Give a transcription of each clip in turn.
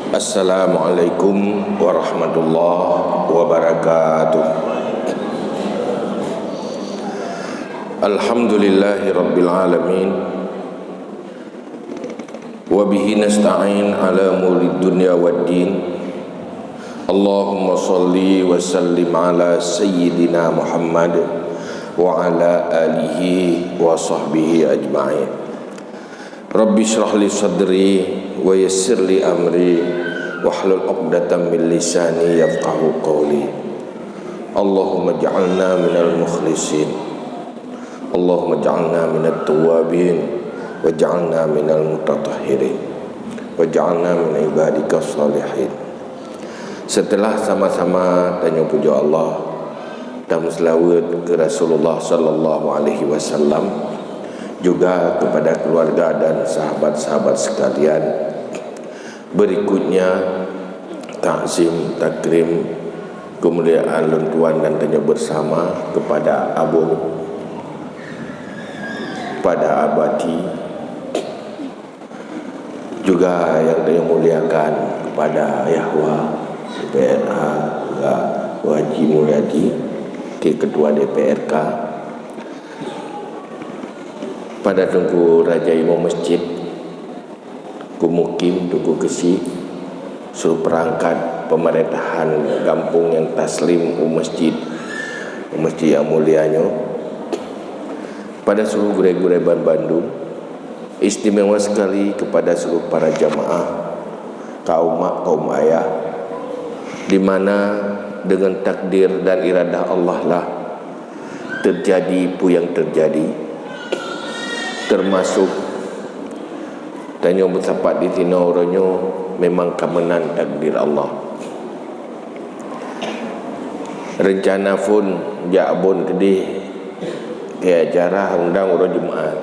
Assalamualaikum warahmatullahi wabarakatuh. Alhamdulillahi rabbil alamin. Wabihi nasta'in ala mulid dunya waddin. Allahumma salli wa sallim ala sayyidina Muhammad wa ala alihi wa sahbihi ajma'in. Rabbi shrah li sadri wa yassir li amri wahlul 'uqdatam min lisani yafqahu qawli. Allahumma ij'alna minal mukhlisin, Allahumma ij'alna minat tawwabin, waj'alna minal mutatahhirin, waj'alna min ibadikas salihin. Setelah sama-sama tanya puja Allah dan selawat ke Rasulullah sallallahu alaihi wasallam, juga kepada keluarga dan sahabat-sahabat sekalian, berikutnya takzim, takrim, kemuliaan luntuan dan tanya bersama kepada pada abadi, juga yang saya muliakan kepada Yahwa DPRA, Haji Mulyadi, Ketua DPRK, pada Tunggu Raja Imam Masjid, Kumukim, Tunggu Kesi, seluruh perangkat pemerintahan kampung yang taslim masjid yang mulianya, pada seluruh gure-gure Bandung, istimewa sekali kepada seluruh para jamaah, kaum mak, kaum ayah, di mana dengan takdir dan iradah Allah lah terjadi apa yang terjadi, termasuk tanya bersapat di tina orangnya memang kemenan takdir Allah. Rencana pun jakbon tadi ke acara undang orang Jumaat,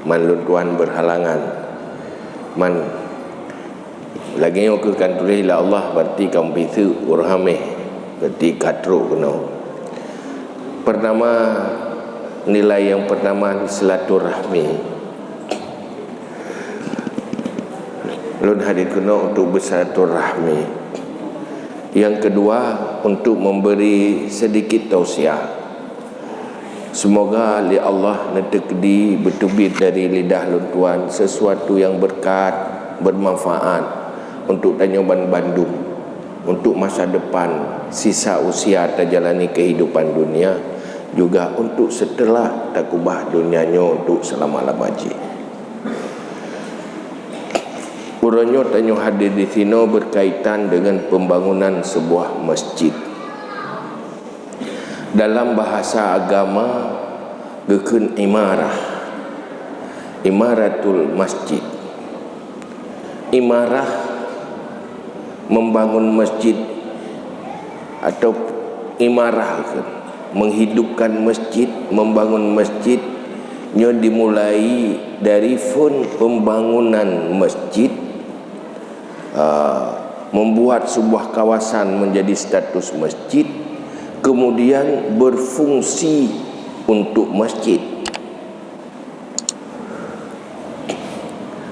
man luntuan berhalangan, man lagi yang akan tulis la Allah berarti kaum pisu urhameh, berarti katruk kena. Pertama, nilai yang pertama silaturahmi. Lun hadir kena untuk bersilaturahmi. Yang kedua, untuk memberi sedikit tausiah. Semoga li Allah netekdi bertubit dari lidah luntuan sesuatu yang berkat, bermanfaat untuk Tanjung Bandung, untuk masa depan, sisa usia terjalani kehidupan dunia, juga untuk setelah takubah dunianya untuk selama-lamanya. Urangnya tanya hadir di sini berkaitan dengan pembangunan sebuah masjid. Dalam bahasa agama gekun imarah, imaratul masjid. Imarah membangun masjid atau imarah menghidupkan masjid, membangun masjidnya dimulai dari fun pembangunan masjid, membuat sebuah kawasan menjadi status masjid, kemudian berfungsi untuk masjid.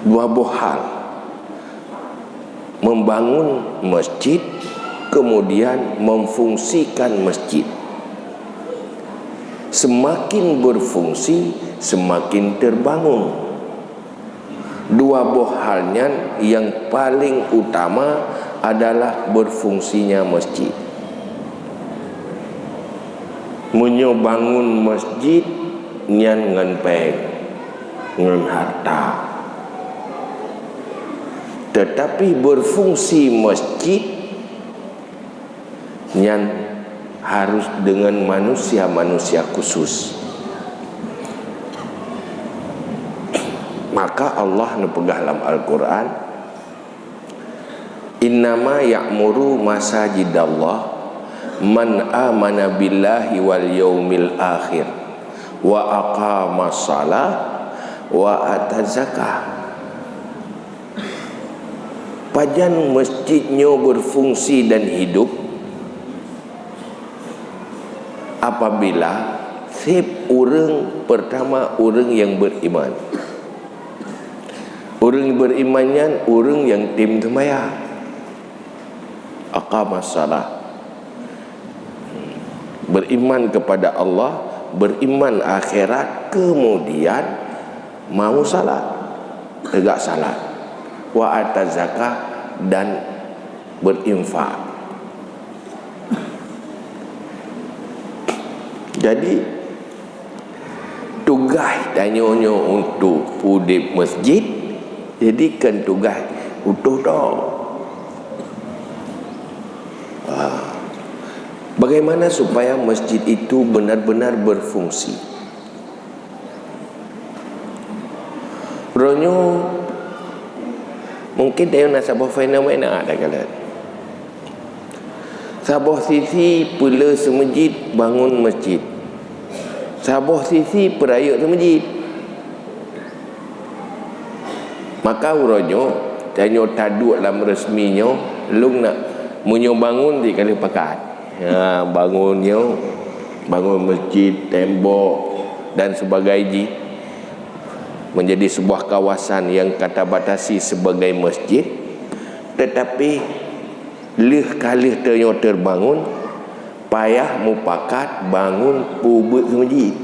Dua buah hal, membangun masjid, kemudian memfungsikan masjid. Semakin berfungsi, semakin terbangun. Dua buah halnya yang paling utama adalah berfungsinya masjid. Munyo bangun masjid nyan ngan peng, ngan harta. Tetapi berfungsi masjid nyan harus dengan manusia-manusia khusus. Maka Allah nepegah dalam Al-Quran, innama ya'muru masajidallah man amana billahi wal yaumil akhir wa aqama shalah wa ata zakah. Pajan masjidnya berfungsi dan hidup apabila sip orang pertama orang yang beriman. Orang berimannya orang yang tim sembahyang. aqamas salah. Beriman kepada Allah, beriman akhirat, kemudian mau salat, tegak salat, wa ataz zakah, dan berinfak. Jadi tugas tanyanya untuk pudip masjid, jadikan tugas utuh dah. Bagaimana supaya masjid itu benar-benar berfungsi? Ronyo mungkin dia nak sabah fenomena ada kala. Sabah sisi pula semajid bangun masjid. Sabah sisi perayuk semajid. Maka ronyo tanya taduk dalam resminya, lung nak munyo bangun di kali pakat. Bangunnya, bangun masjid, tembok dan sebagainya, menjadi sebuah kawasan yang kata batasi sebagai masjid. Tetapi leh kali terbangun, payah mupakat bangun pubut masjid.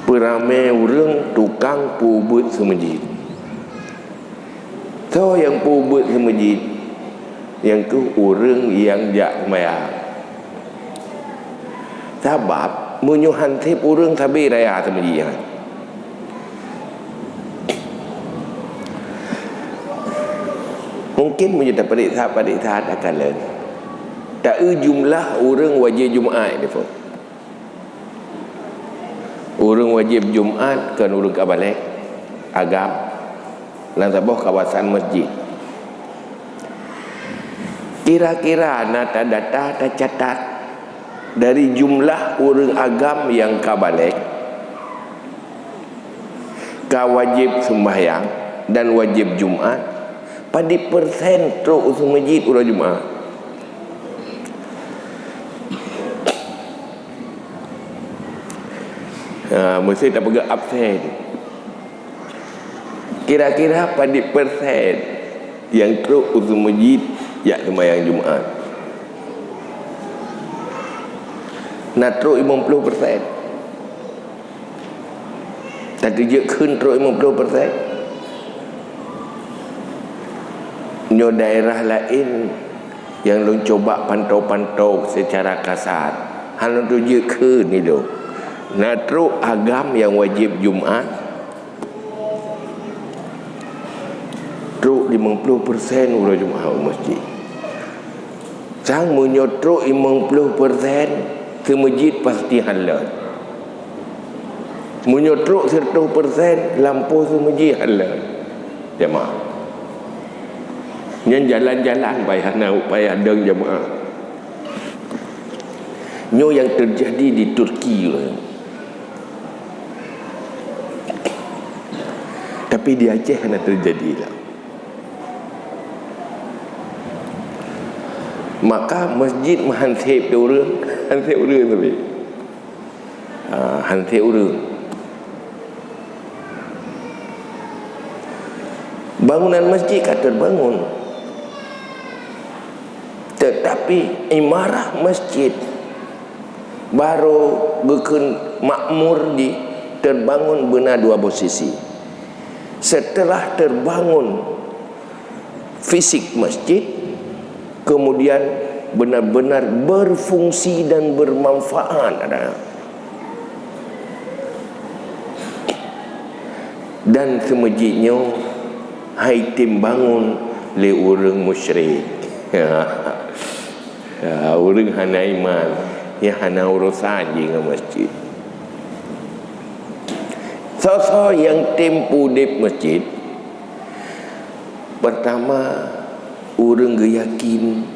Peramai orang tukang pubut masjid. So yang pubut masjid, yang tu orang yang jak sembahyang. Sebab menyuhan tip orang tabi raya sembahyang. Mungkin menjadi periksa akan lain. Tak jumlah orang wajib Jumaat ni pun. Orang wajib Jumaat kan orang kabalik agam dalam sebuah kawasan masjid. Kira-kira nata data tercatat dari jumlah orang agam yang kabalik, wajib sembahyang dan wajib Jumaat, pada persen teruk usul masjid orang Jumaat. Mesti tak pegang absen. Kira-kira pada persen yang teruk usul masjid ya sembahyang Jumaat. Nak teruk 50%. Tadi je kun teruk 50%. Nyo daerah lain yang lu coba pantau-pantau secara kasar. Hal tu je kun ni do. Nak teruk agam yang wajib Jumaat. Teruk 50% orang Jumaat masjid. Sang menyotrok 50% ke masjid pasti halal. Menyotrok 100% lampu ke masjid halal. Jemaah. Yang jalan-jalan payah deng jemaah. Nyo yang terjadi di Turki lah. Tapi di Aceh hanya terjadi lah. Maka masjid hansip orang tapi hansip orang. Bangunan masjid kan terbangun, tetapi imarah masjid baru gekun makmur di terbangun benar dua posisi. Setelah terbangun fisik masjid, kemudian benar-benar berfungsi dan bermanfaat ada. Dan semajidnya hai tim bangun le orang musyrik. Orang hana iman, ya hana urusan dengan masjid. So yang tempu di masjid, pertama orang yakin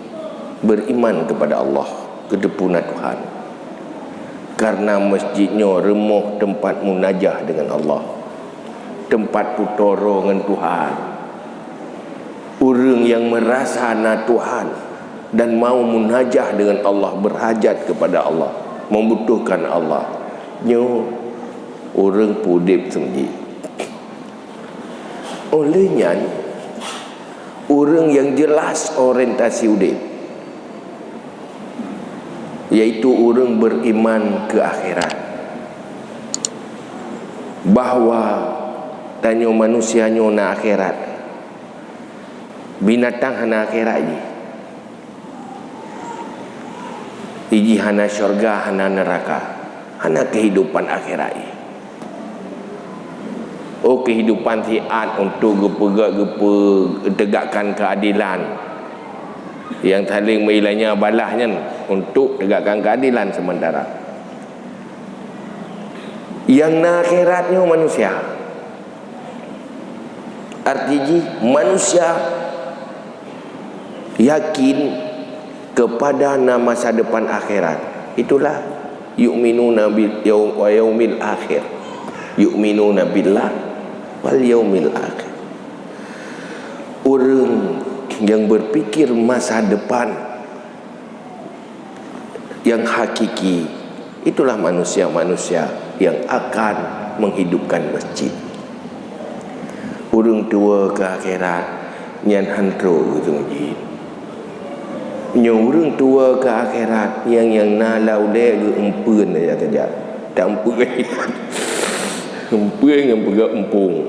beriman kepada Allah, kedepunan Tuhan. Karena masjidnya remuh tempat munajah dengan Allah, tempat putoro dengan Tuhan. Orang yang merasa na Tuhan dan mau munajah dengan Allah, berhajat kepada Allah, membutuhkan Allah, nyo orang pudip sendiri. Olehnya orang yang jelas orientasi udip, iaitu orang beriman ke akhirat, bahawa tanya manusianya na akhirat, binatang hana akhirat je, iji hana syurga hana neraka, hana kehidupan akhirat je. Oh, kehidupan siat untuk gepe tegakkan keadilan yang saling meilanya balahnya untuk tegakkan keadilan sementara. Yang na akhiratnya manusia, artinya manusia yakin kepada masa depan akhirat. Itulah yu'minuna bil yaumil akhir, yu'minuna billah wal yaumil akhir. Orang yang berfikir masa depan yang hakiki, itulah manusia-manusia yang akan menghidupkan masjid. Orang tua ke akhirat yang hantro ke masjid. Orang tua ke akhirat yang nalau dia ke empun saja. Tak empun empun yang pegang empung.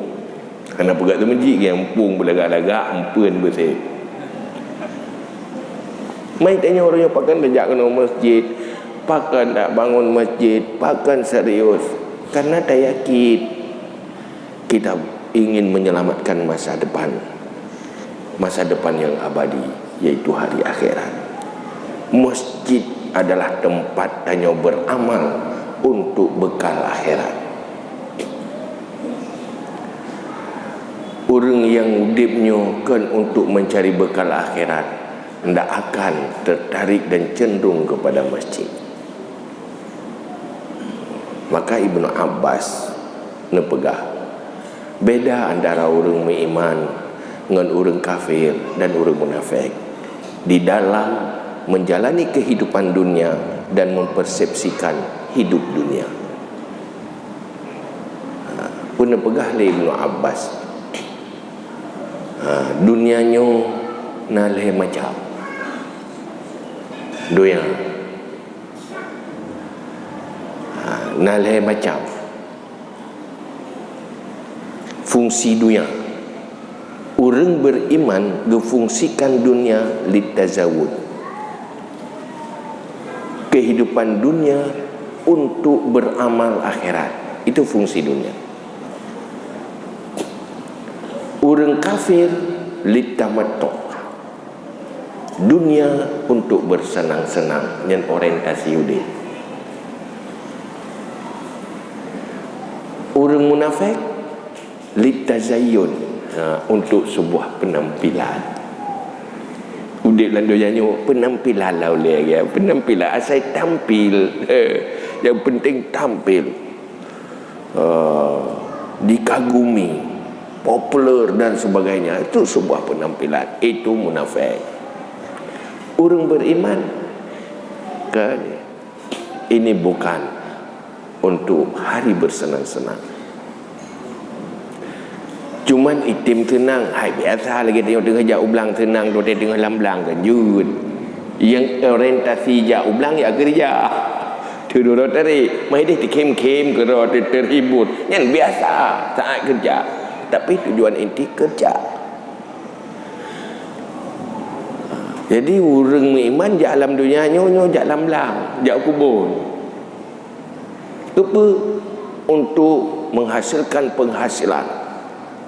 Kerana pegang tu masjid yang empung berlagak-lagak empun bersih. Mai tanya orang yang pakan bejak kena masjid, pakan tak bangun masjid, pakan serius, karena tak yakin kita ingin menyelamatkan masa depan yang abadi, yaitu hari akhirat. Masjid adalah tempat tanya beramal untuk bekal akhirat. Orang yang hidupnya kan untuk mencari bekal akhirat, tidak akan tertarik dan cenderung kepada masjid. Maka Ibnu Abbas nepegah beda antara orang beriman dengan orang kafir dan orang munafik di dalam menjalani kehidupan dunia dan mempersepsikan hidup dunia. Pun nepegah oleh Ibnu Abbas, dunianya nalih macam doya, nalih macam fungsi dunia. Orang beriman gefungsikan dunia litazawud, kehidupan dunia untuk beramal akhirat. Itu fungsi dunia. Orang kafir litamattu, dunia untuk bersenang-senang dan orientasi udih. Orang munafik litazayyun, untuk sebuah penampilan. Udik landoyannya penampilan lah oleh ya, penampilan asal tampil, yang penting tampil, dikagumi, popular dan sebagainya. Itu sebuah penampilan, itu munafik. Orang beriman kan, ini bukan untuk hari bersenang-senang. Cuman itim tenang, hai biasa lagi tengok tengah jauh belang tenang, tu tengah lamblang kan jud. Yang orientasi jauh belang ya kerja. Tu dulu tadi, mai dia kem-kem ke terhibur. Yang biasa saat kerja. Tapi tujuan inti kerja. Jadi orang beriman jak alam dunia nyo jak lamblang, jak kubur. Apa? Untuk menghasilkan penghasilan,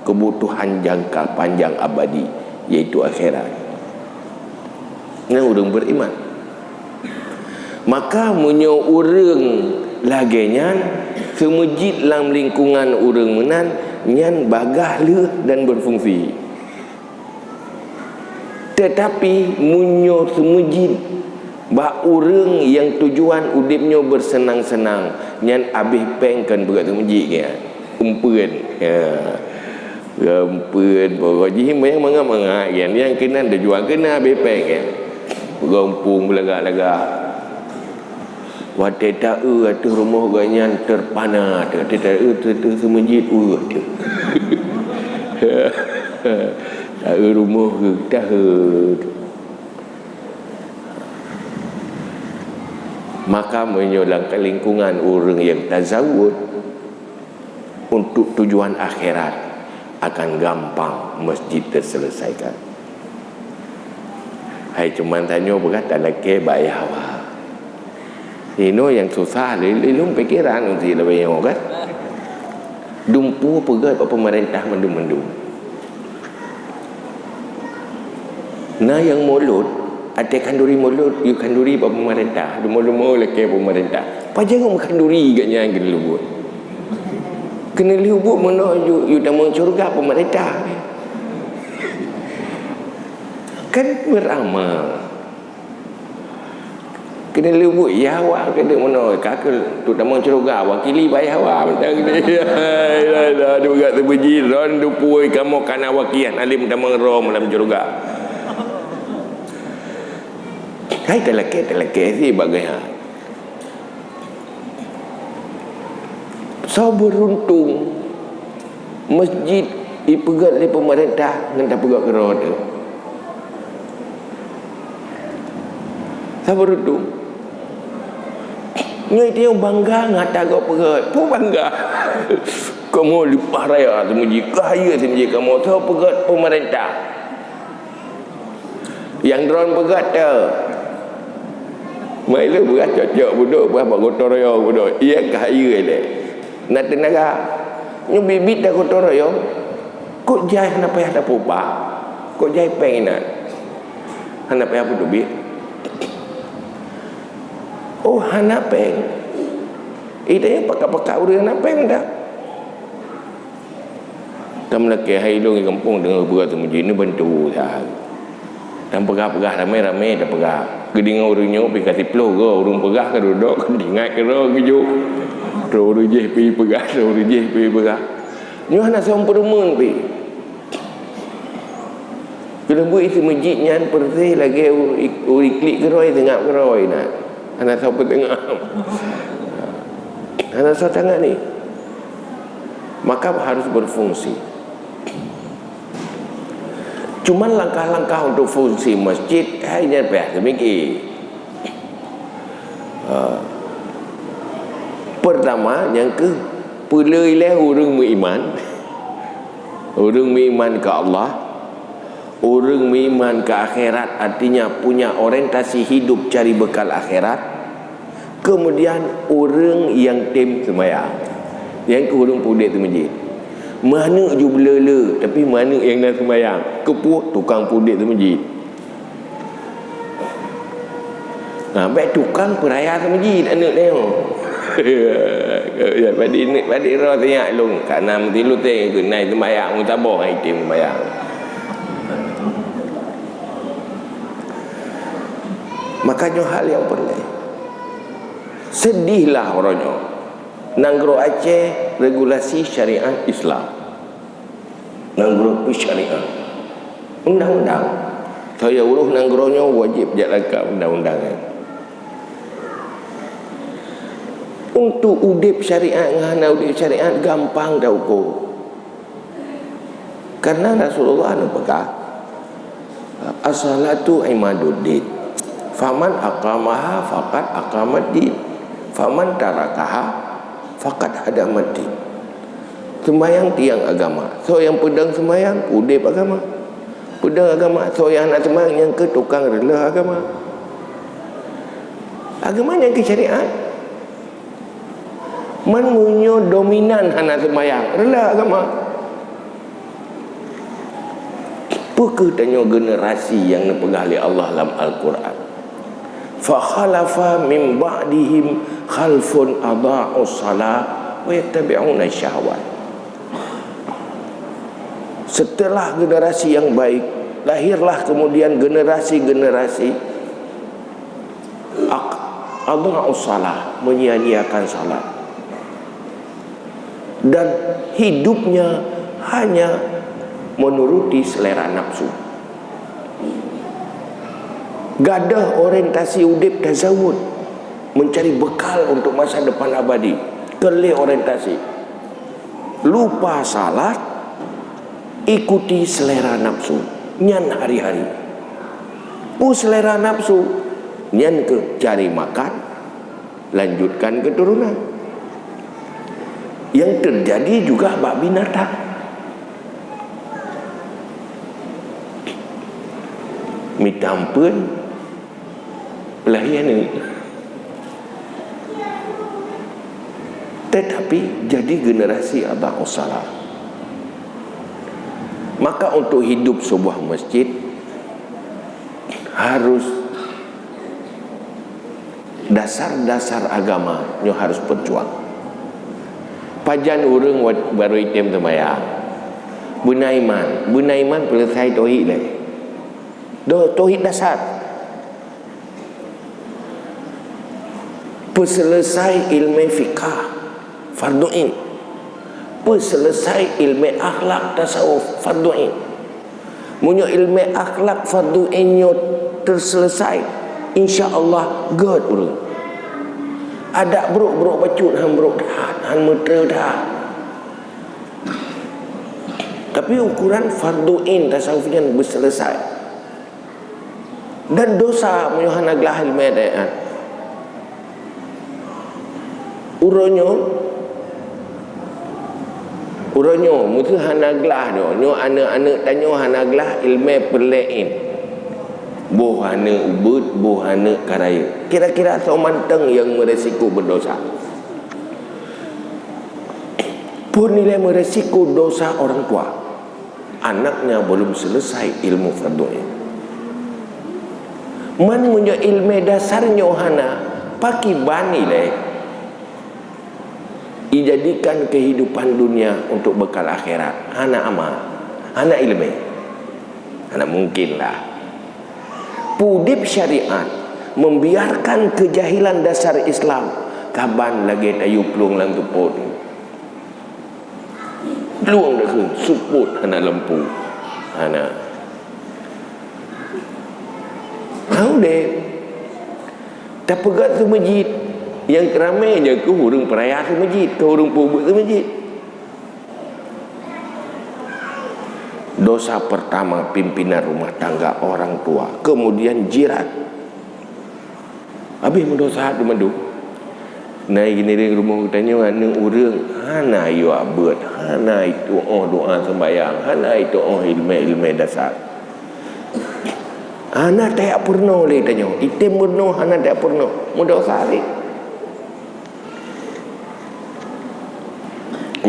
kebutuhan jangka panjang abadi, yaitu akhirat. Ini orang beriman. Maka munyo orang lagenya semujid dalam lingkungan orang menan nyan bagah le dan berfungsi. Tetapi munyo semujid ba orang yang tujuan udipnya bersenang-senang nyan abih pengkan berat semujid kan. Umpun. Ya. Gampun pokoknya yang mengah-mengah kan, yang kena ada jual kena bepeng kan, gampung belagak-lagak wateta atu rumah ganyan terpana teta tu semujid tu rumah ke dah. Maka menyolangkan lingkungan orang yang tazawud untuk tujuan akhirat akan gampang masjid terselesaikan. Hai cuman tanya berkata lagi baik hawa. Ini yang susah lilung pikiran nanti lebih yang kan. Dumpu pegat pemerintah mendung-mendung. Nah yang mulut ada kanduri mulut, you kanduri pemerintah, demo-demo lagi pemerintah. Pajang kanduri gaknya yang kena lubut. Kena lubut mana you dah mau surga pemerintah. Kan beramal. Kena lubut ya awak kena mana kakak tu dah mau surga wakili bayar awak bentang dia. Dah juga terbejiran du puai kamu kana wakian alim dah mengrom dalam surga. Hai teleke si bagai ha. So beruntung masjid dipegat oleh pemerintah dengan tak pegat ke roda. So beruntung. Nyai dia bangga ngata kau pegat. Pun bangga. Kamu lipah raya semuji kaya semuji kamu so pegat pemerintah. Yang drone pegat tu. Mailah berat cocok buduk berapa kotor raya buduk. Ia kaya dia. Nak tenaga. Nyu bibit dah kotor raya. Kok jai nak payah dah pupa. Kok jai peng nak. Nak payah buduk bit. Oh anak peng. Dia pakai-pakai udah anak peng dah. Kamu lagi hai dong di kampung dengar berat semuji ni bantu dah. Dan pegah-pegah ramai-ramai dah pegah. Geding orangnya pergi kasih peluh ke orang pegah ke duduk kendingat ke roh kejuk. Orang je pergi pegah, orang je pergi pegah. Ni anak seorang perumun pergi. Bila buat itu masjidnya pergi lagi uri klik ke roh tengah ke roh nak. Anak siapa tengah. Anak siapa tengah ni. Maka harus berfungsi. Cuma langkah-langkah untuk fungsi masjid hanya demikian. Pertama, yang ke pelailah orang beriman. Orang beriman ke Allah. Orang beriman ke akhirat, artinya punya orientasi hidup cari bekal akhirat. Kemudian orang yang tim sembahyang. Yang ke orang pudek tu masjid. Mana je belala, tapi mana yang nak sembahyang? Kepuh tukang pudek tu masjid. Nah, baik tukang peraya tu masjid anak tengok. Ya, pada roh tengok long, kat nam tilu tengok ke naik sembahyang mutabah ai tim sembahyang. Makanya hal yang penting. Sedihlah orangnya. Nanggro Aceh regulasi syariah Islam. Nanggro syariah. Undang-undang. Saya uruh nanggronya wajib jalankan undang-undang. Untuk udip syariat ngana udip syariat gampang dah ukur. Karena Rasulullah nampak as-salatu imaduddin. Faman aqamaha faqad aqamaddin. Faman tarakaha faqad hadamaddin. Sembahyang tiang agama. So yang pedang sembahyang udip agama. Pedang agama. So yang nak sembahyang yang ke tukang rela agama. Agama yang ke syariat. Man munyo dominan hana sembahyang rela agama. Pukul tanya generasi yang dipegah oleh Allah dalam Al-Quran. Fa khalafa min ba'dihim khalfun adha'u salat wa yattabi'una syahwat. Setelah generasi yang baik, lahirlah kemudian generasi-generasi adha'u salat, menyia-nyiakan salat. Dan hidupnya hanya menuruti selera nafsu. Gadah orientasi udip tazawud, mencari bekal untuk masa depan abadi. Kelih orientasi. Lupa salat, ikuti selera nafsu. nyan hari-hari. Selera nafsu, nyan ke cari makan, lanjutkan keturunan. Yang terjadi juga bak binatang. Mitampun pelahian ini. Tetapi jadi generasi abang salah. Maka untuk hidup sebuah masjid harus dasar-dasar agama nyo harus berjuang. Pajan urang baru item sembahyang. Bunaiman selesai tauhid leh. Tauhid dasar. Selesai ilmu fikah fardu ain. Selesai ilmu akhlak tasawuf fardu ain. Munyo ilmu akhlak fardu ain nyo terselesai, insya-Allah god urang. Ada buruk bacut han buruk dah, han mutra dah. Tapi ukuran fardu ain tasawufnya berselesai. Dan dosa munyo han aglah ilmu dah. Uronyo mutu hanaglah do nyo anak-anak tanyo hanaglah ilmu perlain. Bohana ubud, bohana karaya. Kira-kira somanteng yang meresiko berdosa. Pun nilai meresiko dosa orang tua. Anaknya belum selesai ilmu fardu ain. Man munyo ilmu dasarnya hana paki bani leh. Dijadikan kehidupan dunia untuk bekal akhirat. Hana amal, hana ilmu, hana mungkinlah. Pudip syariat membiarkan kejahilan dasar Islam. Kaban lagi tayu pelung lang tuput. Pelung dah ke suput hana lempu. Hana. Tahu deh. Tak pegat tu masjid. Yang ramai je ke orang peraya ke masjid, ke orang pubuk ke masjid. Dosa pertama pimpinan rumah tangga orang tua, kemudian jiran. Habis mendosa tu madu. Naik gini di rumah tanya anak orang, hana you abad, hana itu doa sembahyang, hana itu ilmu dasar. Hana tak pernah le tanya, item pernah hana tak pernah, mendosa le.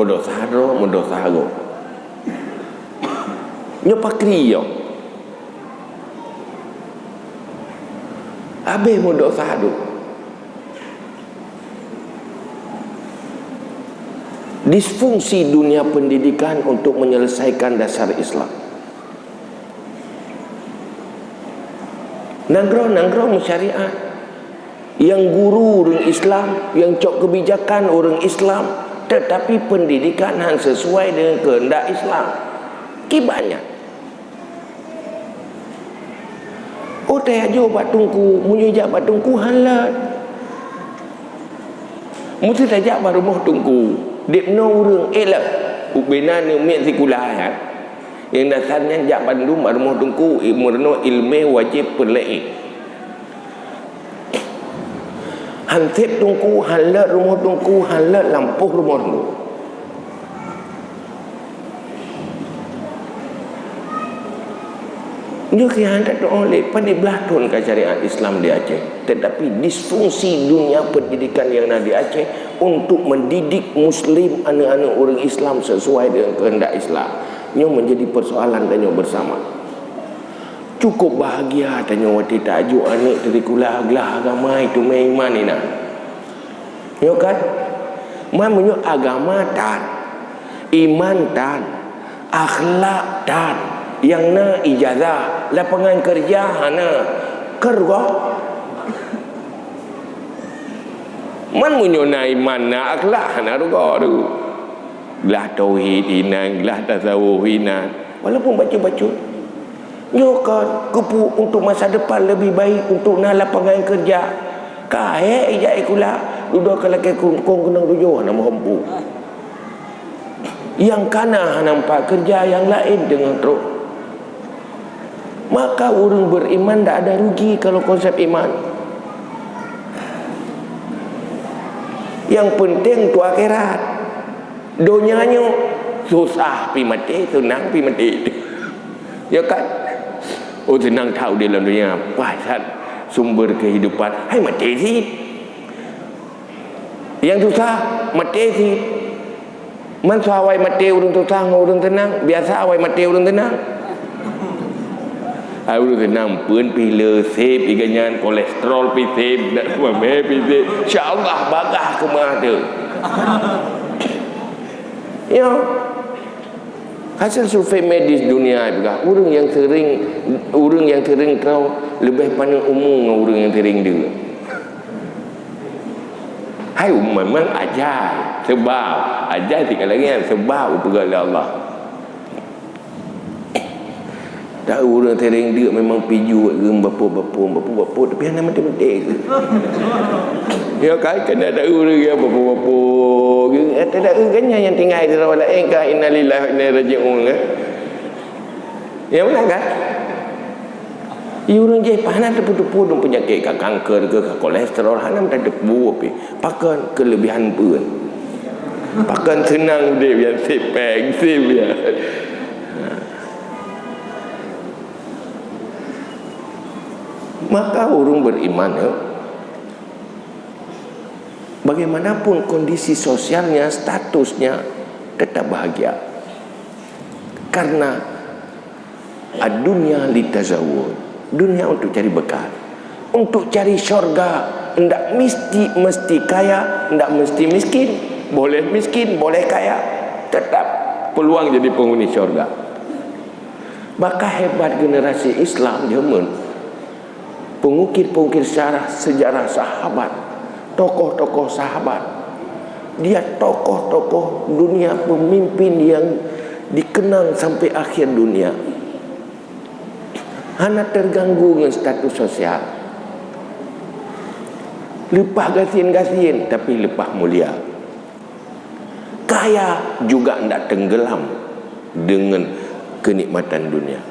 Mendosa go. Nyo pakri yo. Abe mendosa do. Disfungsi dunia pendidikan untuk menyelesaikan dasar Islam. Nanggro syariat. Yang guru orang Islam, yang cok kebijakan orang Islam, tetapi pendidikan han sesuai dengan kehendak Islam. Banyak. Tak ajo batungku, munyo jak batungku halat. Mesti tajak baru moh tungku. Depno urang elak. Ubena ni mek sekulah ya. Yang dasarnya jak bandum baru moh tungku murno ilmu wajib perlain. Hansip tungku, halat rumah tungku, halat lampuh rumah tungku. Dia kira tak oleh pada belatun ke syariat Islam di Aceh. Tetapi disfungsi dunia pendidikan yang ada di Aceh untuk mendidik Muslim anak-anak orang Islam sesuai dengan kehendak Islam. Ini menjadi persoalan tanya bersama. Cukup bahagia tanya waktu tajuk anak dari kuliah agama itu iman ni nak. Yo kan? Menyo agama tan, iman tan, akhlak tan, yang na ijazah, lapangan kerja hana kerja. Menyo na iman na akhlak hana ruga tu. Gelah tauhid inan, gelah tasawuf inan. Walaupun baca-baca nyokan kepu untuk masa depan lebih baik untuk nak lapangan kerja. Kae ijai kula duduk kalau ke kongkong kena rujuh nama hempu. Yang kana nampak kerja yang lain dengan teruk. Maka orang beriman tak ada rugi kalau konsep iman. Yang penting tu akhirat. Dunianya susah pi mati, senang pi mati. Ya kan? Oh, senang tahu di dalam dunia pasal sumber kehidupan. Hai mati sih. Yang susah mati sih. Man awai mati urang susah urang tenang, biasa awai mati urang tenang. Urang tenang pun pila sip iganyan kolesterol pi sip dak mame pi sip. Insya-Allah bagah ke mana. Ya. Hasil survei medis dunia juga orang yang sering tahu lebih pandang umum dengan orang yang sering dia. Hai memang ajar sebab ajar tiga lagi sebab upaya Allah. Tak orang sering dia memang piju ke bapa tapi hanya mati-mati ke. Ya kan kena ada orang yang bapa ke ada kan yang tinggal di rawat lain ka innalillahi wa inna ilaihi raji'un ke. Ya benar kan? Orang je panas tepu-tepu dong penyakit ke kanker ke kolesterol hanam tak debu api. Pakan kelebihan pun. Pakan senang dia yang sipeng sip ya. Maka orang beriman ya, bagaimanapun kondisi sosialnya, statusnya tetap bahagia. Karena ad-dunya litazawwud, dunia untuk cari bekal, untuk cari syurga. Tidak mesti kaya, tidak mesti miskin. Boleh miskin, boleh kaya, tetap peluang jadi penghuni syurga. Maka hebat generasi Islam zaman, pengukir-pengukir sejarah sahabat, tokoh-tokoh sahabat, dia tokoh-tokoh dunia, pemimpin yang dikenang sampai akhir dunia. Hana terganggu dengan status sosial, lepah gasin-gasin tapi lepah mulia. Kaya juga tidak tenggelam dengan kenikmatan dunia.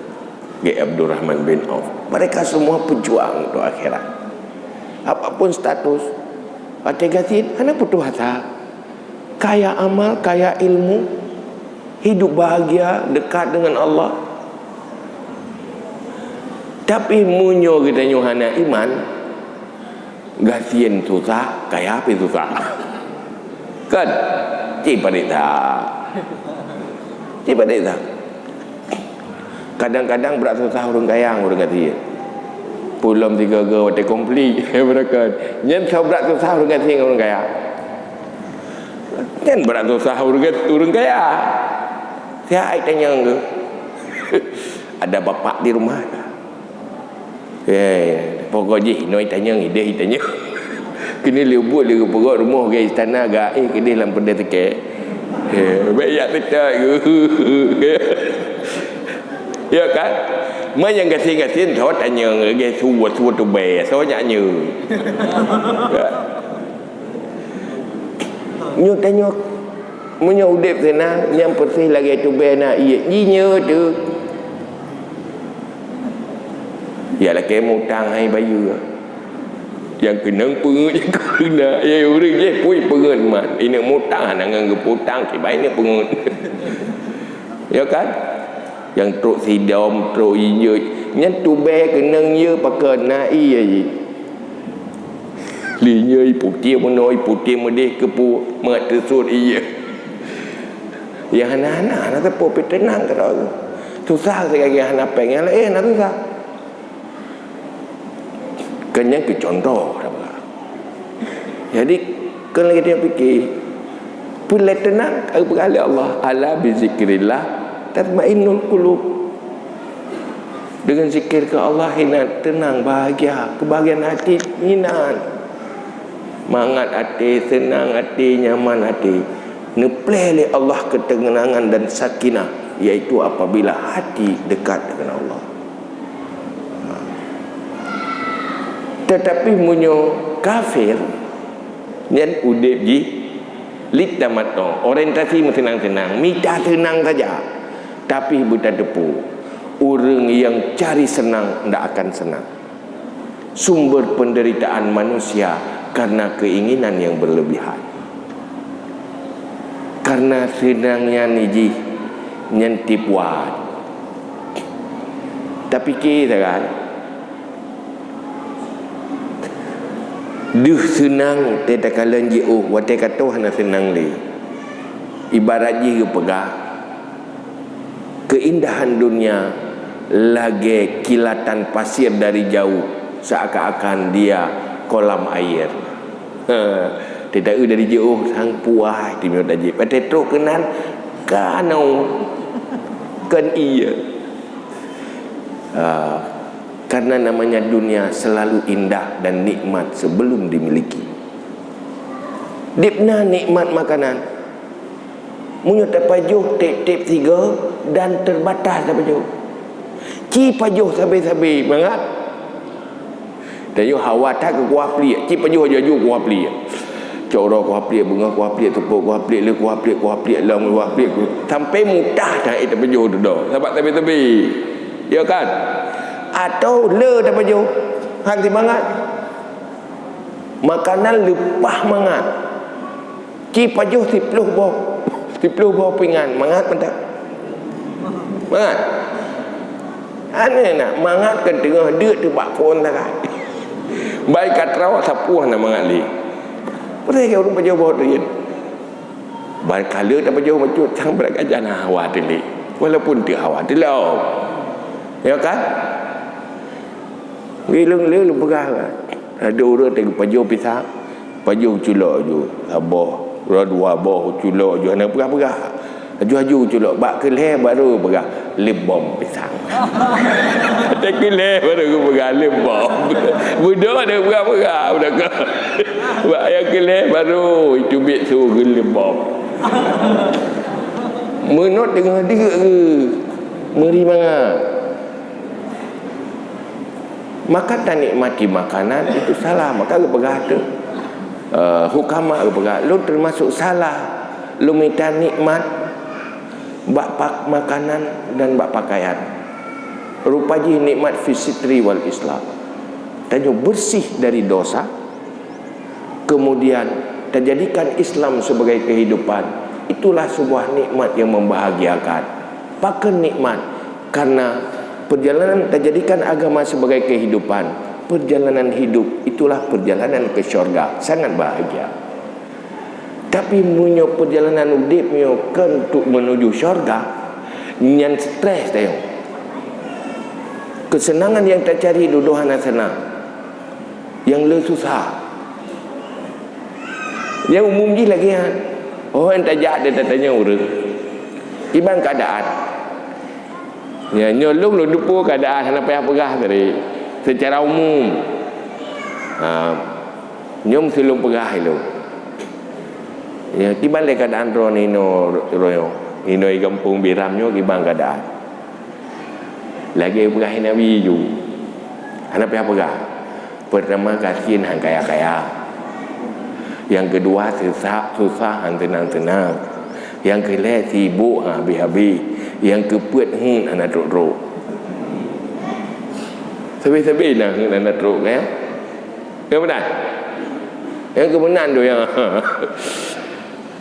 Abdurrahman bin Auf, mereka semua pejuang untuk akhirat. Apapun status, gasin, hana putus asa. Kaya amal, kaya ilmu, hidup bahagia, dekat dengan Allah. Tapi munyo kita nyuhana iman, gasin susah, kaya api susah. Kan? Cipadita. Kadang-kadang berat susah orang kaya orang kata pulang 3 ke wate komplit berakan nyen so berat susah orang kata orang kaya kan berat susah orang kaya saya tanya ke ada bapak di rumah pokoknya noi tanya ide tanya kini lebut le perut rumah ke istana ga kini dalam benda tekek baik tak ya kan? Mai yang gasin-gasin thot tanya ge suat tu be, so nyanyi. Nyu tanya munyo udip sana yang bersih lagi tu be nak iya nyinya tu. Ya lah ke mutang hai bayu. Yang kenang pengut yang kena ya orang je pui pengut man. Ini mutang nangan geputang ki bai ni pengut. Ya kan? Yang truk sidom, truk injut nyen tu be kenang ye pakai nai ye li nye putih menoi putih medih kepu mat tersud iya yang anak-anak nak tepo pi tenang kalau susah sekali anak pengen nak susah kenyang ke contoh jadi kalau kita fikir pula tenang kepada Allah ala bizikrillah tatmainnul qulub. Dengan zikir ke Allah tenang, bahagia, kebahagiaan hati hinan, mangat hati, senang hati, nyaman hati. Nepleh Allah ketenangan dan sakinah, iaitu apabila hati dekat dengan Allah. Tetapi munyo kafir yang udip ji litamato orientasi senang-senang, minta senang saja. Tapi buta depu Orang yang cari senang tidak akan senang. Sumber penderitaan manusia karena keinginan yang berlebihan. Karena senangnya niji nyentip wan. Tapi kita kan duh senang tidak kalah jauh watai kata hana senang li. Ibarat je pegah keindahan dunia lagi kilatan pasir dari jauh, seakan-akan dia kolam air. Tidak dari jauh sang puas di minut aja. Pada tu kenal kanau kan iya. Karena namanya dunia selalu indah dan nikmat sebelum dimiliki. Dipna nikmat makanan. Munyo tapajuh tip-tip 3 dan terbatas tapajuh. Ci pajuh sabi-sabi mangat. Dayo hawa tak ke kuah pli. Ci pajuh aja kuah pli. Coro kuah pli, bunga kuah pli, tepuk kuah pli, le kuah pli, lam kuah pli. Sampai mudah dah itu pajuh tu dah. Sebab tabi-tabi. Ya kan? Atau le tapajuh. Hang ti mangat. Makanan lepah mangat. Ci pajuh 10 boh. 10 boh pingan. Mangat tak? Mangat. Aneh nak mangat ke tengah dia tu bak phone tak kan. Baik kat rawat sapuah nak mangat li. Boleh ke orang pajau bawa dia. Baik kala tak pajau macam sang berkat jana hawa teli. Walaupun dia hawa telau. Ya kan? Gilung-gilung pegah kan. Ada orang tengok pajau pisang. Pajau culok je. Abah. Dua abah culok je. Nak pegah-pegah. Aju-aju culok bak keleh baru pegang lip bom pisang. Ada keleh baru aku pegang lip bom. Budak ada pegang-pegang budak. Bak yang keleh baru itu bit suruh lip bom. Menot dengan dia ke meri manga. Maka tak nikmati makanan itu salah. Maka aku pegang tu hukama aku pegang. Lu termasuk salah. Lu minta nikmat bak pak makanan dan bak pakaian. Rupanya nikmat fisitri wal Islam. Tanya bersih dari dosa. Kemudian terjadikan Islam sebagai kehidupan. Itulah sebuah nikmat yang membahagiakan. Pakai nikmat karena perjalanan terjadikan agama sebagai kehidupan. Perjalanan hidup itulah perjalanan ke syurga. Sangat bahagia. Tapi punya perjalanan udip punya kan untuk menuju syurga yang stres tayong. Kesenangan yang tak cari duduhan senang. Yang le susah. Yang umum je lagi kan. Oh yang tak jahat dia tak tanya orang. Iban keadaan. Ya nyolong lu dupu keadaan hana payah pegah tadi. Secara umum. Nyom silum pegah lu. Ya, kibang le keadaan ro nino royo. Nino i kampung biramnyo kibang keadaan. Lagi pegah Nabi ju. Hana payah pegah. Pertama kasihin hang kaya-kaya. Yang kedua susah hang tenang-tenang. Yang ketiga sibuk habis-habis. Yang keempat anak truk-truk. Sabi-sabi nak anak truk kan? Yang benar? Yang kebenaran tu yang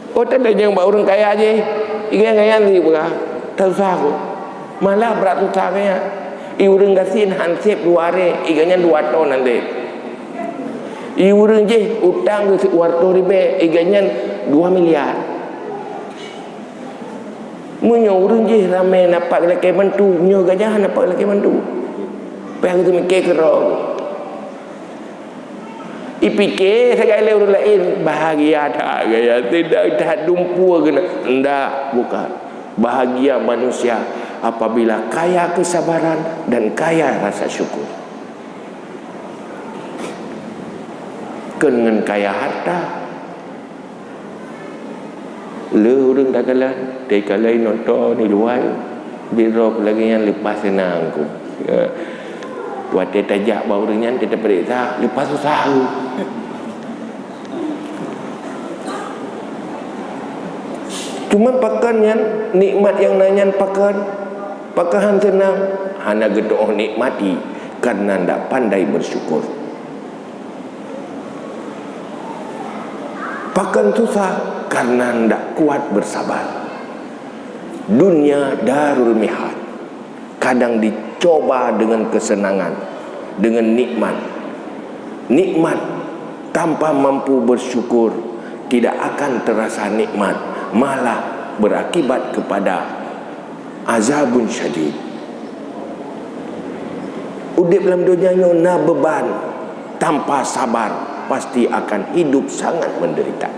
oh tak ada yang buat orang kaya je. Ingat kaya ni pula. Tak usah aku. Malah berat susah kaya. Orang gasin hansip 2 hari. Iganya 2 tahun nanti. Orang je utang ke warto ribe. Iganya 2 miliar. Munyo orang je ramai nampak lelaki bantu. Munyo gajah nampak lelaki bantu. Pihak itu mikir kerong. Ipikir segala orang lain bahagia tak gaya tidak dumpu kena enggak bukan bahagia manusia apabila kaya kesabaran dan kaya rasa syukur. Dengan kaya harta le orang tak kalah dia kalah nonton ni luar birok lagi yang lepas senang ku waktu tajak bawa orangnya dia periksa lepas susah. Cuma pakan yang nikmat yang nanyan pakan han senang hana gedoh nikmati karena ndak pandai bersyukur. Pakan susah karena ndak kuat bersabar. Dunia darul mihad, kadang dicoba dengan kesenangan, dengan nikmat. Nikmat tanpa mampu bersyukur tidak akan terasa nikmat, malah berakibat kepada azabun syadid. Udip dalam dunia na beban tanpa sabar, pasti akan hidup sangat menderita.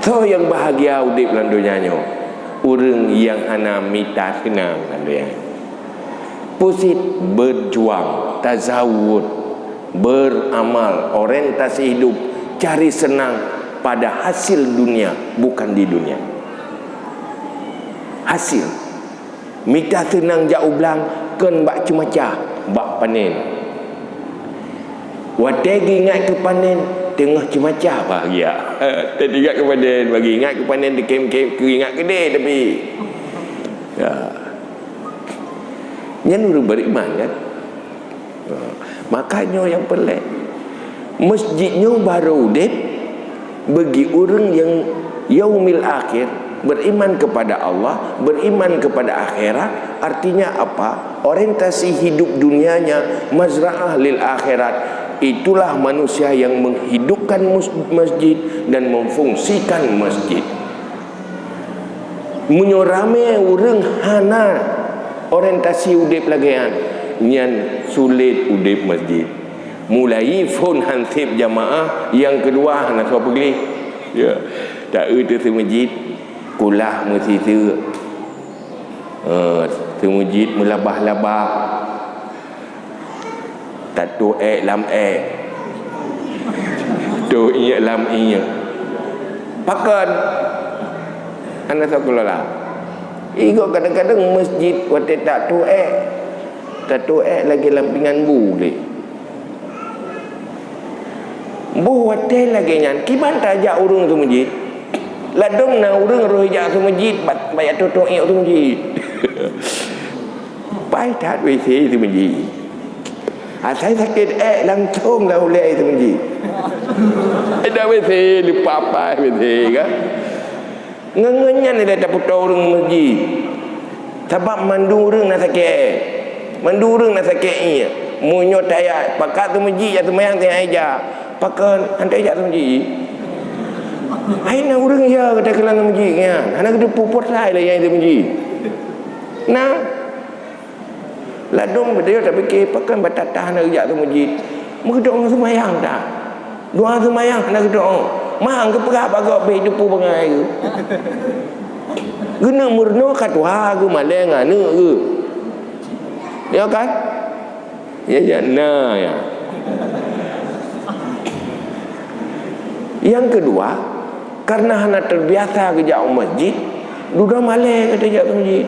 So yang bahagia udip dalam dunia ni, orang yang hana mita senang dalam dunia. Pusit berjuang, tazawud, beramal, orientasi hidup, cari senang pada hasil dunia, bukan di dunia. Hasil mita senang jauh belang kan bak cemacah, bak panen. Wategi ingat ke panen, tengah cemacah bahagia. Tadi ingat ke panen, bagi ingat ke panen, dikem-kem, ingat ke dia tapi. Ya. Yang orang beriman kan. Makanya yang pelik, masjidnya baru udip bagi orang yang yaumil akhir, beriman kepada Allah, beriman kepada akhirat. Artinya apa? Orientasi hidup dunianya mazra'ah lil akhirat. Itulah manusia yang menghidupkan masjid dan memfungsikan masjid. Menyorame orang hana orientasi udip lagian nyan sulit udip masjid. Mulai phone hansip jamaah, yang kedua nak so pergi. Ya, tak tu masjid kulah mesti tu. Masjid melabah-labah. Tak tu lam tu iya lam iya. Pakan anak sekolah lah. Igo kadang-kadang masjid waktu tak tu lagi lampingan bu le. Bu waktu lagi nyan kiban tajak urung tu masjid. Ladong na urung roh jak tu masjid bayar tu tu masjid. Pai tak WC tu masjid. Saya sakit langsung lah oleh itu masjid. Ada WC lupa apa WC kan. Ngengenyan dia tak putar orang masjid. Sebab mandu orang nak sakit. Mandu orang nak sakit ni. Munyo tayat pakat tu masjid jatuh mayang tengah aja. Pakat hantar aja tu masjid. Aina orang ya kata kelang masjid kan. Hana kena puput saya lah yang itu masjid. Nah. Ladong dia tak fikir pakan batatah nak kerja tu masjid. Mereka semayang tak? Doa semayang nak doa. Mahang ke perap agak baik depu bangai ke. Guna murno kat wah ke maleng anu ke. Ya kan? Ya nah ya. Yang kedua, karena hana terbiasa kerja masjid, duda maleng kata kerja masjid.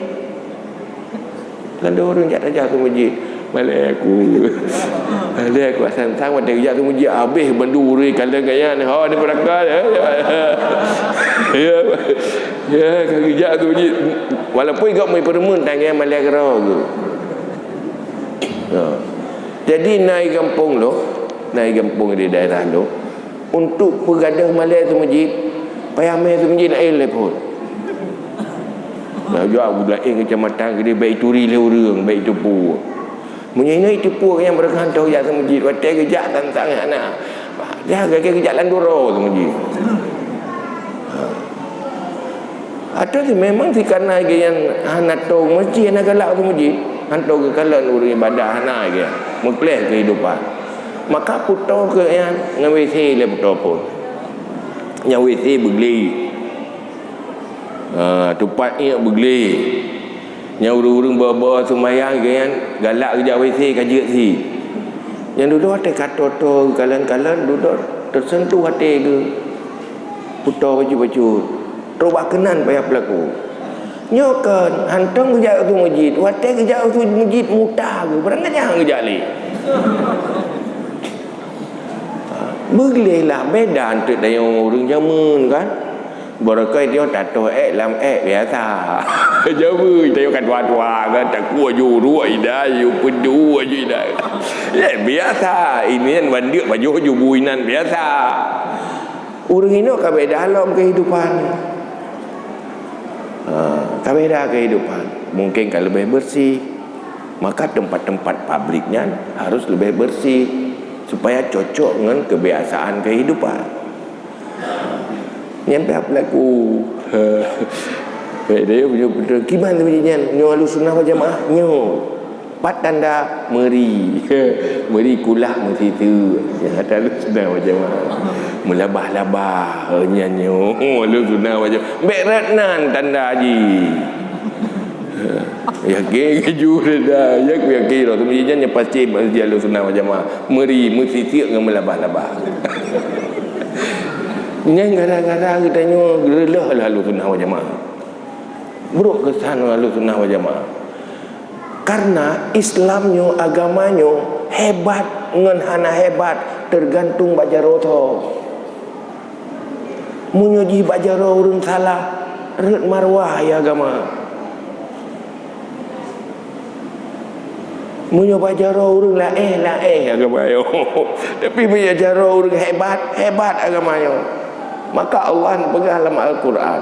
Kalau orang jatuh ke masjid, malak aku asal-asal pada kerja tu masjid habis benduri kadang-kadang ni berakal ya kerja tu masjid walaupun kau mai permun tangan malak kera tu. Jadi naik kampung di daerah tu untuk bergadah malak tu masjid payah mai tu masjid nak telepon. Nah, jauh budak kecamatan dia baik turi le orang, baik tipu. Menyinai tipu yang berkantau jak masjid, watai kejak tantang anak. Dia kejak landuro tu masjid. Atau tu memang si karena yang hanato masjid nak galak tu masjid, hantu ke kalan orang ibadah hana ke, mengkleh kehidupan. Maka putar ke yang dengan WC le putar pun. Yang WC bergeli. Tupat ni bergeli. Yang urung-urung bawa-bawa semayang kan galak kerja WC kaji si. Yang duduk hati kata tu kalan-kalan duduk tersentuh hati ke. Putar baju-baju. Terubah kenan payah pelaku. Nyokan hantong kerja tu masjid. Hati kerja tu masjid mudah ke. Berangkat jangan kerja ni. Bergeli lah beda untuk daya orang zaman kan. Barakah dia tato lam biasa. Jauh dia kan tua-tua kan tak kuat juru ida you pedu aja ida. Ya biasa ini kan bandik baju jubuinan biasa. Orang ini kabeh dalam kehidupan. Kabeh dah kehidupan. Mungkin kalau lebih bersih, maka tempat-tempat publiknya harus lebih bersih supaya cocok dengan kebiasaan kehidupan. Nyampe apa laku dia punya betul gimana begini nyo Ahlus Sunnah wal Jamaah nyo pat tanda meri meri kulah mesti tu yang ada Ahlus Sunnah wal Jamaah melabah-labah nyo Ahlus Sunnah wal Jamaah beratnan tanda haji ya ke keju dah ya ku ya kira tu begini pasti masjid Ahlus Sunnah wal Jamaah meri mesti tiak dengan melabah-labah. Yang kadang-kadang kita nyolah lah Ahlus Sunnah wal Jamaah. Buruk kesan Ahlus Sunnah wal Jamaah. Karena Islamnya, agamanya hebat ngan hana hebat tergantung bajaro to. Munyoji bajaro urang salah, reut marwah ya agama. Munyo bajaro urang la agama yo. Tapi bajaro urang hebat agama yo. Maka Allah pegang dalam Al-Quran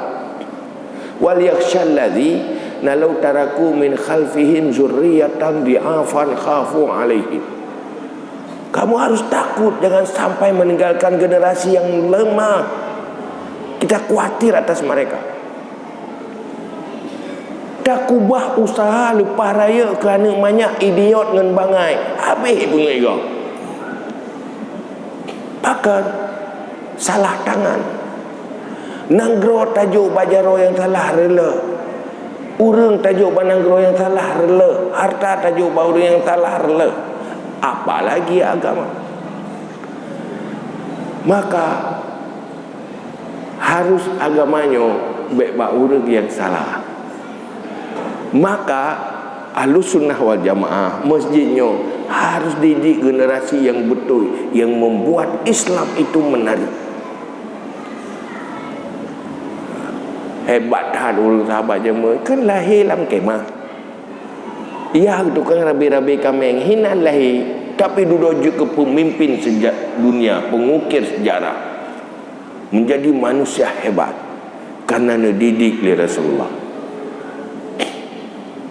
wal yakhshal ladzi nalau taraku min khalfihim zurriyatan di'afan khafu alaihim. Kamu harus takut jangan sampai meninggalkan generasi yang lemah. Kita khawatir atas mereka. Tak kubah usaha lepas raya kerana banyak idiot dengan bangai habis punya ego. Bahkan salah tangan nanggro tajuk bajaro yang salah rela, urang tajuk bananggro yang salah rela, harta tajuk bauru yang salah rela, apalagi agama. Maka harus agamanya baik urang yang salah. Maka Ahlus Sunnah wal Jamaah masjidnya harus didik generasi yang betul, yang membuat Islam itu menarik. Hebat hal orang sahabat jemaah kan lahir dalam kemah. Ia tukang rabi-rabi kambing hinan lahir, tapi duduk juga pemimpin sejak dunia, pengukir sejarah, menjadi manusia hebat karena dididik oleh Rasulullah.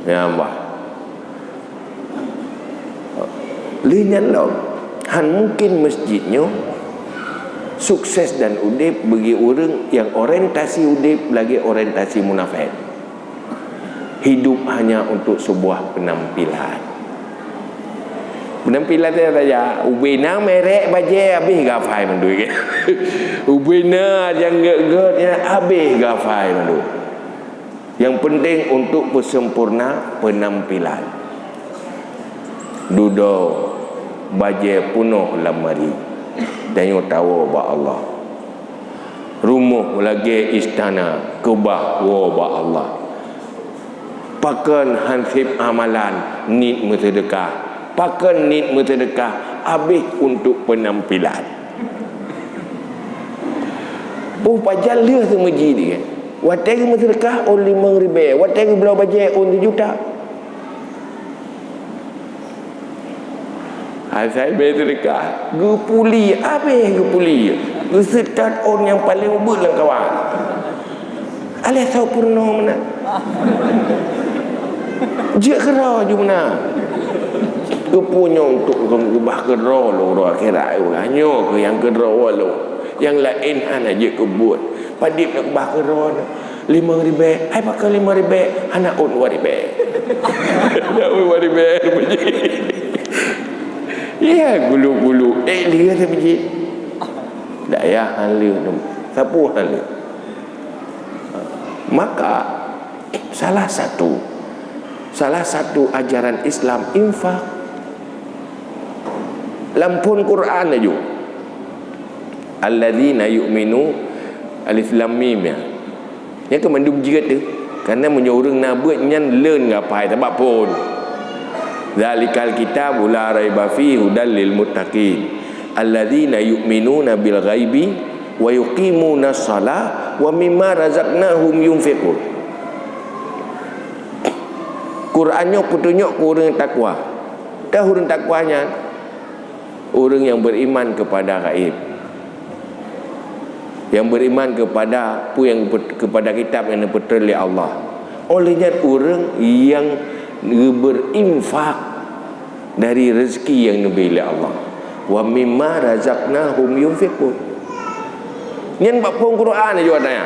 Ya Allah. Linyan lo, han mungkin masjidnya sukses dan udip bagi orang yang orientasi udip lagi orientasi munafik. Hidup hanya untuk sebuah penampilan. Penampilan dia saja. Ubina merek baju habis gafai mandu ke. Ubina yang get-get habis gafai mandu. Yang penting untuk bersempurna penampilan. Duduk baju penuh lemari. Dan you tahu ba Allah. Rumah lagi istana kebah ba Allah. Pakan hansip amalan nit bersedekah. Pakan nit bersedekah habis untuk penampilan. Oh pajal dia semuji dia. Watai bersedekah on 5,000. Watai belau bajai on 1 juta. Asal bersedekah gepuli habis gepuli gesetat on yang paling ubud lah kawan alah tahu purna mana je kera je mana kepunya untuk mengubah kera lo akhirat hanya ke yang kera lo yang lain hanya je kebut padip nak ubah kera 5,000 hai pakai 5,000 anak on 2,000 nak 2,000 ya gulu-gulu dia kata biji tak ya halil sapu halil. Maka salah satu ajaran Islam infak lampun Quran aja alladzina yu'minu alif lam mim ya ke mandum jirat tu kerana menyorong nabut nyan learn ngapai tak pun. Zalikal kitabu la raiba fihi hudal lil muttaqin alladzina yu'minuna bil ghaibi wa yuqimuna shalah wa mimma razaqnahum yunfiqun. Qurannya petunjuk ke orang takwa. Dah orang takwanya orang yang beriman kepada gaib, yang beriman kepada kepada kitab yang diperterli Allah. Olehnya orang yang berinfak dari rezeki yang diberi oleh Allah. Wa mimma razaqnahum yunfiqun. Nyen bab Quran juga tanya.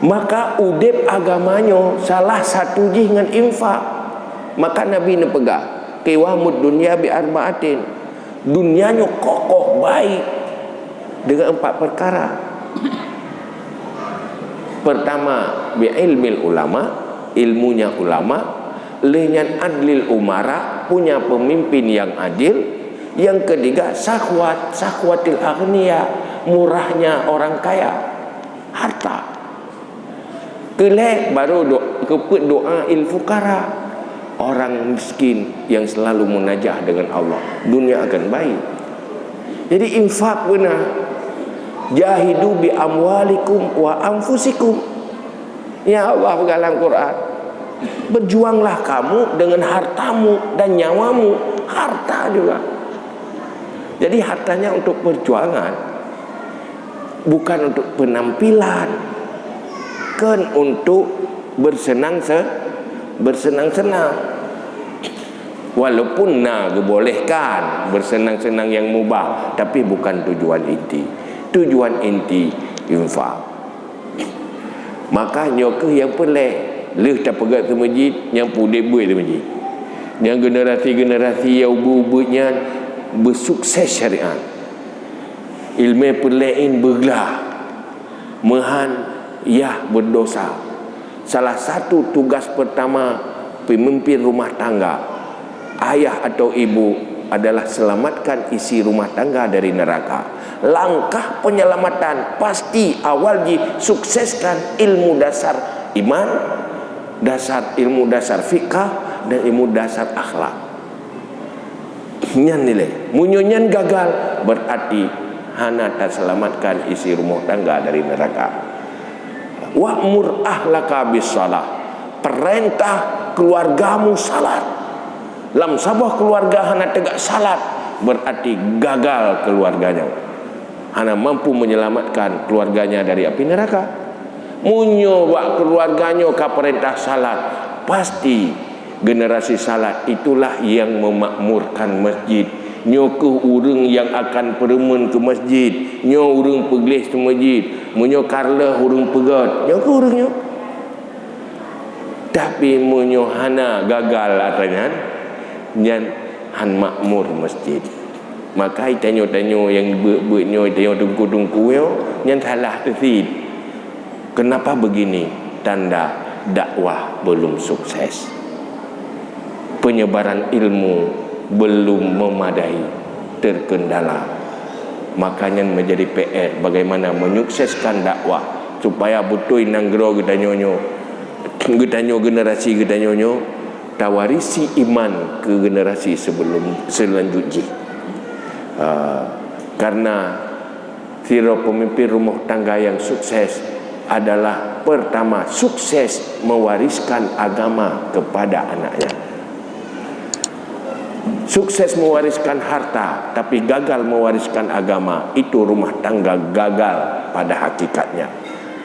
Maka udip agamanya salah satu dengan infak. Maka Nabi ni pegang qiwamud dunya bi arba'atin. Dunianya kokoh baik dengan 4 perkara. Pertama, bi ilmil ulama, ilmunya ulama. Lenyan adlil umara, punya pemimpin yang adil. Yang ketiga, sahwatil aghniya, murahnya orang kaya, harta. Kelek baru keput doa il fukara, orang miskin yang selalu munajah dengan Allah, dunia akan baik. Jadi infak benar. Jahidu bi amwalikum wa anfusikum. Ya Allah dalam Quran, berjuanglah kamu dengan hartamu dan nyawamu. Harta juga. Jadi hartanya untuk perjuangan, bukan untuk penampilan, kan untuk bersenang-senang. Walaupun dibolehkan bersenang-senang yang mubah, tapi bukan tujuan inti. Tujuan inti infak. Maka nyoke yang pelik, leh tak pegat ke masjid, yang pudek buat di masjid. Yang generasi-generasi yang ubu-ubunya bersukses syariat. Ilmu perlain bergelah, mehan yah berdosa. Salah satu tugas pertama pemimpin rumah tangga, ayah atau ibu, adalah selamatkan isi rumah tangga dari neraka. Langkah penyelamatan pasti awal sukseskan ilmu dasar iman, ilmu dasar fikah, dan ilmu dasar akhlak. Nyan nilai munyonyan gagal, berarti hana tak selamatkan isi rumah tangga dari neraka. Wa'mur ahlaka bis salah, perintah keluargamu salat. Lam sabah keluarga hana tegak salat, berarti gagal keluarganya. Hana mampu menyelamatkan keluarganya dari api neraka. Munyo wak keluarganya ka perintah salat, pasti generasi salat itulah yang memakmurkan masjid. Nyo ke urang yang akan peremun ke masjid, nyo urang peglis ke masjid, munyo karlah urang pegat, nyo ke urangnya. Tapi munyo hana gagal atanya, nyan han makmur masjid. Maka tanyo-tanyo yang buat-buatnyo, tanyo tungku-tungku nyan salah tersid. Kenapa begini? Tanda dakwah belum sukses. Penyebaran ilmu belum memadai, terkendala. Makanya menjadi PR bagaimana menyukseskan dakwah supaya betul nanggro gedanyonyo generasi gedanyonyo tawarisi iman ke generasi selanjutnya. Karena siro pemimpin rumah tangga yang sukses adalah pertama sukses mewariskan agama kepada anaknya. Sukses mewariskan harta tapi gagal mewariskan agama, itu rumah tangga gagal pada hakikatnya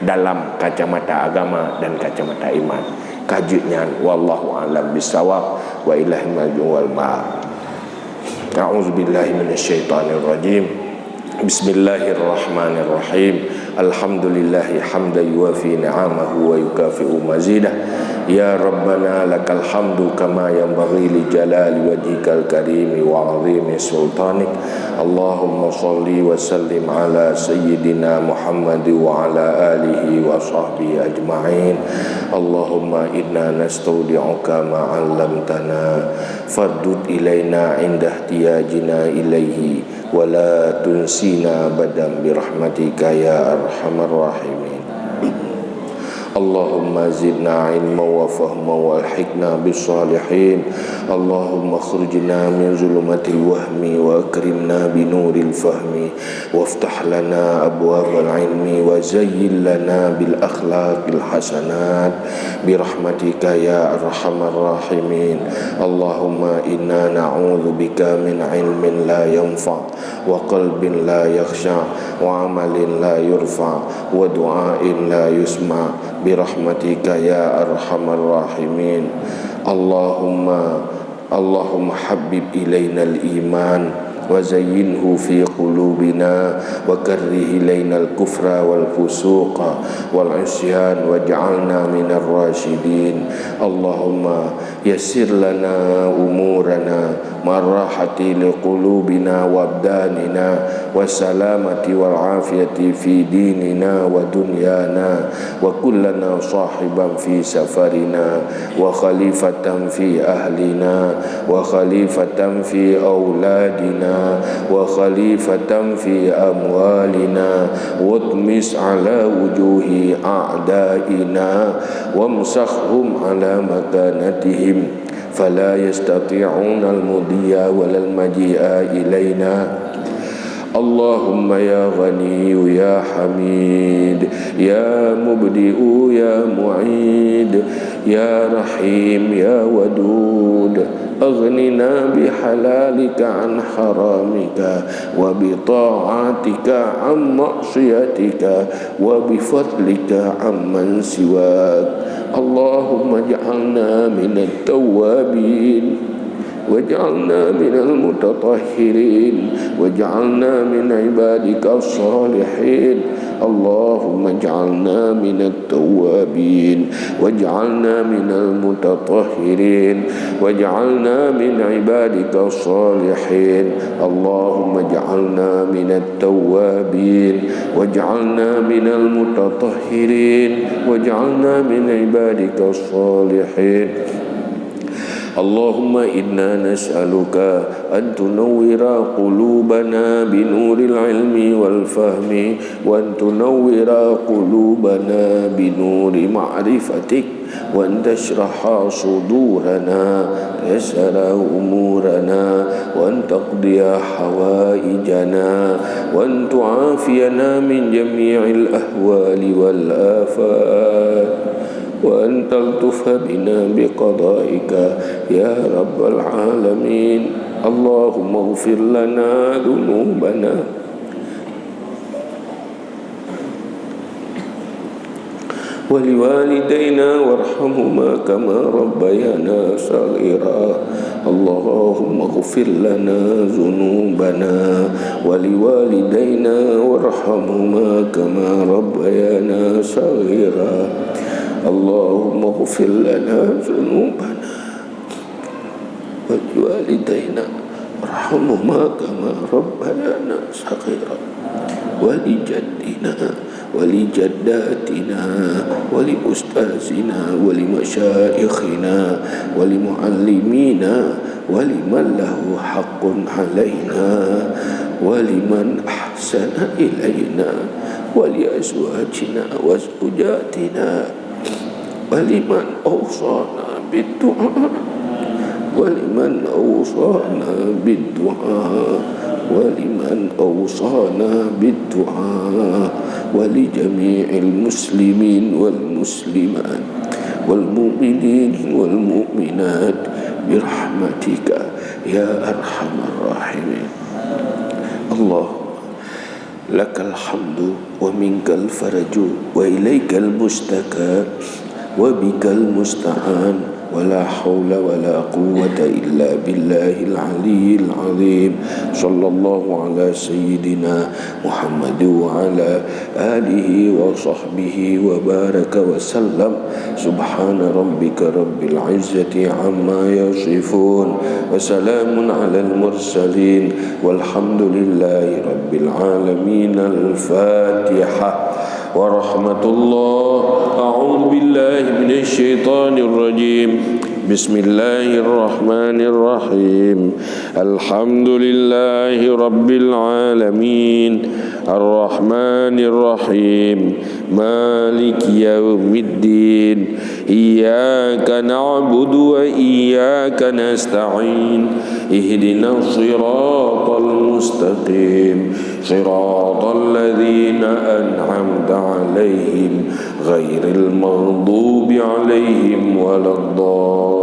dalam kacamata agama dan kacamata iman. Kajian wallahu a'lam bissawab wa ilahi marji'u wal ma'ab. A'udzubillahi minasyaitonir rajim. Bismillahirrahmanirrahim. Alhamdulillahi hamdan yuwafi ni'amahu wa yukafi'u mazidah. Ya Rabbana lakal hamdu kama yanbaghi li jalali wajhikal karimi wa 'azimi sultanik. Allahumma shalli wa sallim ala sayyidina Muhammad wa ala alihi wa sahbihi ajma'in. Allahumma inna nastaudi'uka ma 'allamtana fardud ilaina 'inda ihtiyajina ilaihi wa la tunsina badan bi rahmatika ya arhamar rahimin. Allahumma zidna ilma wa fahma walhiqna bis-salihin. Allahumma khrijna min zulumatil wahmi wa akrimna binuril fahmi waftah lana abwabal ilmi wa zayyin lana bil akhlaqil hasanat birahmatika ya arhamar rahimin. Allahumma inna na'udzu bika min ilmin la yanfa wa qalbin la yakhsha wa amalin la yurfa wa du'ain la yusma birahmatika ya arhamar rahimin. Allahumma habbib ilaina al-iman wa zayyinhu fi qulubina wa karrih ilaina al-kufra wal fusuqa wal isyan waj'alna minar rasyidin. Allahumma yassir lana umurana marahati liqulubina wa abdanina wassalamati wal afiyati fi dinina wa dunyana wa kullana sahiban fi safarina wa khalifatan fi ahlina wa khalifatan fi auladina wa khalifatan fi amwalina watmis ala wujuhi a'daina wamsakhhum ala makanatihim fala yastati'una al-mudiya walal maji'a ilaina. Allahumma ya ghaniyu ya hamid ya mubdi'u ya mu'id ya rahim ya wadud aghnina bihalalika an haramika wa bita'atika an ma'siyatika wa bifadlika amman siwak. Allahumma ja'alna minat tawwabin waj'alna minal mutatahhirin waj'alna min ibadika as-salihin. Allahumma ja'alna minat tawwabin waj'alna minal mutatahhirin waj'alna min ibadika as-salihin. Allahumma ja'alna minat tawwabin waj'alna minal mutatahhirin waj'alna min ibadika as-salihin. Allahumma inna nas'aluka an tunawwira qulubana binuril ilmi wal fahmi wa an tunawwira qulubana binuri ma'rifatik wa an tashraha sudurana yasara umurana wa an taqdiya hawaijana wa an tu'afiyana min jami'il ahwali wal afat wa an taltufa bina biqadaika ya rabbal alamin. Allahumma ighfir lana dhunubana wa liwalidayna warhamhuma kama rabbayana saghira. Allahumma ighfir lana dhunubana wa liwalidayna warhamhuma kama rabbayana saghira. Allahumma ighfir lana dhunubana wa liwalidayna warhamhuma kama rabbayana saghira wa li jaddina wa li jaddatina wa li ustazina wa li masyayikhina wa li muallimina wa liman lahu haqqun alaina wa liman ahsana ilaina wa li azwajina wa zawjatina waliman awsana bid-du'a waliman awsana bid-du'a waliman awsana bid-du'a wali jami'il muslimin wal muslimat wal mu'minin wal mu'minat birahmatika ya arhamar rahimin. Allah lakal hamdu wa minkal faraju wa ilaikal mustaka wa bikal musta'an wa la hawla wa la quwwata illa billahil aliyyil azim. Sallallahu ala sayyidina Muhammad wa ala alihi wa sahbihi wa baraka wa sallam. Subhana rabbika rabbil izzati amma yasifun wa salamun alal mursalin walhamdulillahi rabbil alamin. Al-Fatiha. Warahmatullah. A'udzu billahi minasy syaithanir rajim. Bismillahirrahmanirrahim. Alhamdulillahi rabbil alamin. الرحمن الرحيم مالك يوم الدين إياك نعبد وإياك نستعين اهدنا الصراط المستقيم صراط الذين أنعمت عليهم غير المغضوب عليهم ولا الضالين